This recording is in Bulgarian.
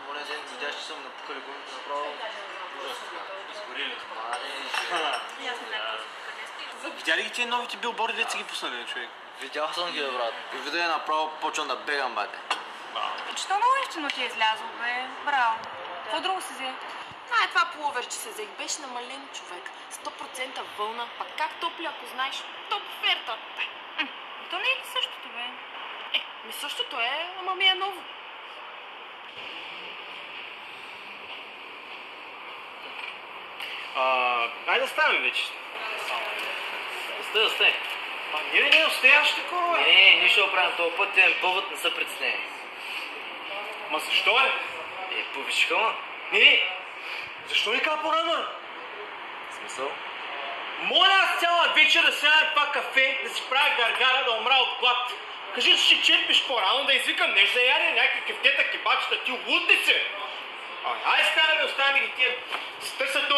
Онези видящи съм напукали гумите направо. Изгорили. Видя ли ги тия новите билборди, деца ги пуснали, човек? Видял съм ги, брат. И видя направо почвам да бегам, бате. Що много ефтино ти е излязло, бе. Браво. Какво друго си взе? Това пуловерче се взех. Беше намален човек. 100% вълна. Пак как топли, ако знаеш. Топ оферта. То не е ли същото, бе? Същото е, ама ми е ново. Айде да ставим вече. Остай. Не, остояш такова. Не, нищо оправим. Това път имам повод, не са притеснени. Ма защо е? Повишиха ма. Не, защо не каза по-рано? Смисъл? Моля аз цяла вечер да седя това кафе, да си правя гаргара, да умра от глад. Кажи, че ще черпиш по-рано, да извикам нещо за яде, някакви кефтета, кебачета, ти луд ли си? Ай, ставаме, оставяме ги тия, се търсят